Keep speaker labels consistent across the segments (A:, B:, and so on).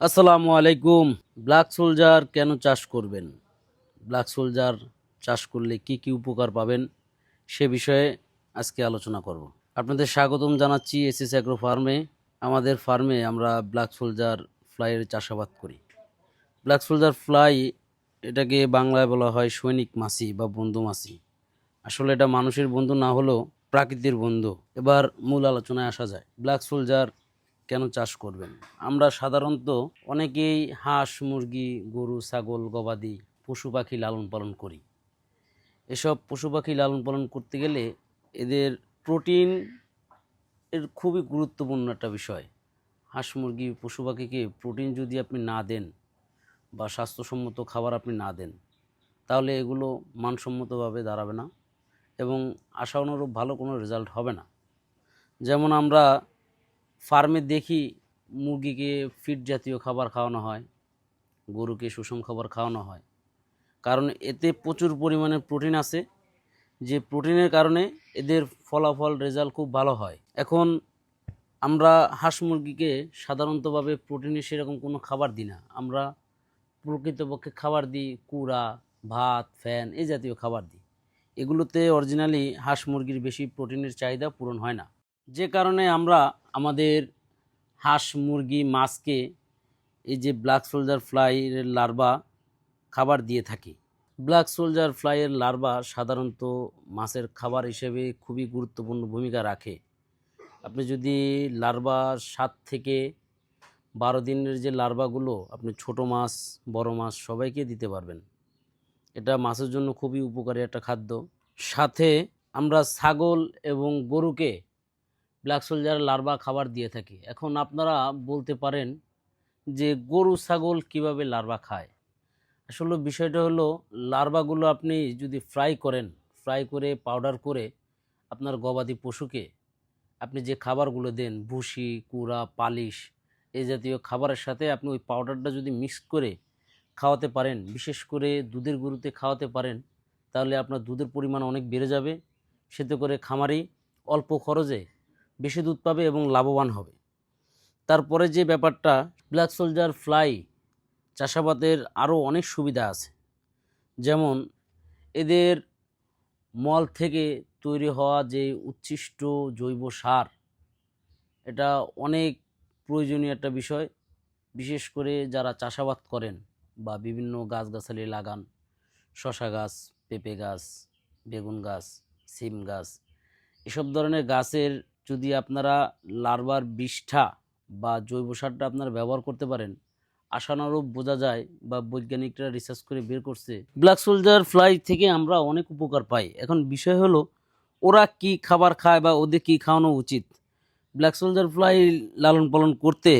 A: আসসালামু আলাইকুম। Black soldier কেন চাষ করবেন? ব্ল্যাক সোলজার চাষ করলে কি কি উপকার পাবেন সে বিষয়ে আজকে আলোচনা করব। আপনাদের স্বাগতম জানাচ্ছি এসএস অ্যাগ্রো ফার্মে। আমাদের ফার্মে আমরা ব্ল্যাক সোলজার ফ্লাইয়ের চাষাবাদ করি। ব্ল্যাক সোলজার ফ্লাই এটাকে বাংলায় বলা হয় সৈনিক মাছি বা বন্ধু মাছি। আসলে এটা মানুষের বন্ধু না হলেও প্রাকৃতির বন্ধু। এবার মূল আলোচনায় আসা যায়। ব্ল্যাক সোলজার কেন চাষ করবেন? আমরা সাধারণত অনেকেই হাঁস, মুরগি, গরু, ছাগল, গবাদি পশু পাখি লালন পালন করি। এসব পশু পাখি লালন পালন করতে গেলে এদের প্রোটিন এর খুবই গুরুত্বপূর্ণ একটা বিষয়। হাঁস, মুরগি, পশু পাখিকে প্রোটিন যদি আপনি না দেন বা স্বাস্থ্যসম্মত খাবার আপনি না দেন, তাহলে এগুলো মানসম্মতভাবে দাঁড়াবে না এবং আশানুরূপ ভালো কোনো রেজাল্ট হবে না। যেমন আমরা ফার্মে দেখি মুরগিকে ফিড জাতীয় খাবার খাওয়ানো হয়, গরুকে সুষম খাবার খাওয়ানো হয়, কারণ এতে প্রচুর পরিমাণে প্রোটিন আছে, যে প্রোটিনের কারণে এদের ফলাফল রেজাল্ট খুব ভালো হয়। এখন আমরা হাঁস মুরগিকে সাধারণতভাবে প্রোটিনের সেরকম কোনো খাবার দিই না। আমরা প্রকৃতপক্ষে খাবার দিই কুড়া, ভাত, ফ্যান এই জাতীয় খাবার দিই। এগুলোতে অরিজিনালি হাঁস মুরগির বেশি প্রোটিনের চাহিদা পূরণ হয় না, যে কারণে আমরা আমাদের হাঁস, মুরগি, মাছকে এই যে ব্ল্যাক সোলজার ফ্লাইয়ের লার্ভা খাবার দিয়ে থাকি। ব্ল্যাক সোলজার ফ্লাইয়ের লার্ভা সাধারণত মাছের খাবার হিসেবে খুবই গুরুত্বপূর্ণ ভূমিকা রাখে। আপনি যদি লার্ভা 7 থেকে 12 দিনের যে লার্ভাগুলো আপনি ছোট মাছ, বড় মাছ সবাইকে দিতে পারবেন। এটা মাছের জন্য খুবই উপকারী একটা খাদ্য। সাথে আমরা ছাগল এবং গরুকে ব্ল্যাক সোলজার লার্ভা খাবার দিয়ে থাকি। এখন আপনারা বলতে পারেন যে গরু ছাগল কিভাবে লার্ভা খায়? আসলে বিষয়টা হলো, লার্ভাগুলো আপনি যদি ফ্রাই করে পাউডার করে আপনার গবাদি পশুকে আপনি যে খাবারগুলো দেন, ভুসি, কুড়া, পালিশ এই জাতীয় খাবারের সাথে আপনি ওই পাউডারটা যদি মিক্স করে খাওয়াতে পারেন, বিশেষ করে দুধের গরুতে খাওয়াতে পারেন, তাহলে আপনার দুধের পরিমাণ অনেক বেড়ে যাবে। সেতে করে খামারি অল্প খরচে বেশি দুধ পাবে এবং লাভবান হবে। তারপরে যে ব্যাপারটা, ব্ল্যাক সোলজার ফ্লাই চাষাবাদের আরও অনেক সুবিধা আছে। যেমন এদের মল থেকে তৈরি হওয়া যে উচ্ছিষ্ট জৈব সার, এটা অনেক প্রয়োজনীয় একটা বিষয়। বিশেষ করে যারা চাষাবাদ করেন বা বিভিন্ন গাছগাছালি লাগান, শশা গাছ, পেঁপে গাছ, বেগুন গাছ, সিম গাছ, এসব ধরনের গাছের যদি আপনারা লার্ভার বিষটা বা জৈব সারটা আপনারা ব্যবহার করতে পারেন, আশানুরূপ বোঝা যায় বা বৈজ্ঞানিকরা রিসার্চ করে বের করছে ব্ল্যাক সোলজার ফ্লাই থেকে আমরা অনেক উপকার পাই। এখন বিষয় হলো ওরা কি খাবার খায় বা ওদের কি খাওয়ানো উচিত। ব্ল্যাক সোলজার ফ্লাই লালন পালন করতে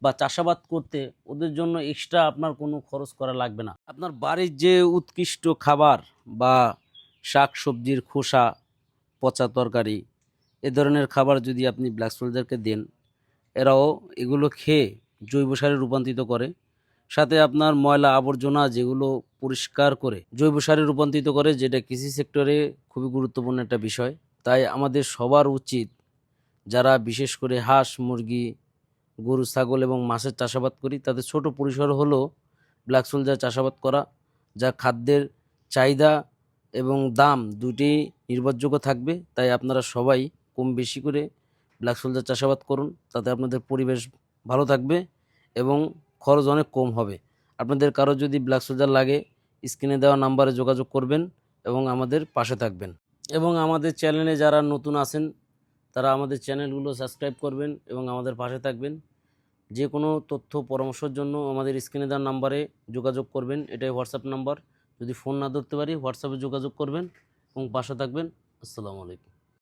A: বা চাষাবাদ করতে ওদের জন্য এক্সট্রা আপনার কোনো খরচ করা লাগবে না। আপনার বাড়ির যে উৎকৃষ্ট খাবার বা শাক সবজির খোসা, পচা তরকারি এ ধরনের খাবার যদি আপনি ব্ল্যাক সোলজারকে দেন, এরাও এগুলো খেয়ে জৈব সারে রূপান্তরিত করে। সাথে আপনার ময়লা আবর্জনা যেগুলো পরিষ্কার করে জৈব সারে রূপান্তরিত করে, যেটা কৃষি সেক্টরে খুবই গুরুত্বপূর্ণ একটা বিষয়। তাই আমাদের সবার উচিত, যারা বিশেষ করে হাঁস, মুরগি, গরু, ছাগল এবং মাছের চাষাবাদ করি, তাদের ছোট পরিসর হলেও ব্ল্যাক সোলজার চাষাবাদ করা, যা খাদ্যের চাহিদা এবং দাম দুটি নির্ভরযোগ্য থাকবে। তাই আপনারা সবাই কম বেশি করে ব্ল্যাক সোলজার চাষাবাদ করুন, তাতে আপনাদের পরিবেশ ভালো থাকবে এবং খরচ অনেক কম হবে। আপনাদের কারো যদি ব্ল্যাক সোলজার লাগে, স্ক্রিনে দেওয়া নাম্বারে যোগাযোগ করবেন এবং আমাদের পাশে থাকবেন। এবং আমাদের চ্যানেলে যারা নতুন আছেন তারা আমাদের চ্যানেলগুলো সাবস্ক্রাইব করবেন এবং আমাদের পাশে থাকবেন। যে কোনো তথ্য পরামর্শের জন্য আমাদের স্ক্রিনে দেওয়া নাম্বারে যোগাযোগ করবেন। এটাই হোয়াটসঅ্যাপ নাম্বার। যদি ফোন না ধরতে পারি, হোয়াটসঅ্যাপে যোগাযোগ করবেন এবং পাশে থাকবেন। আসসালামু আলাইকুম।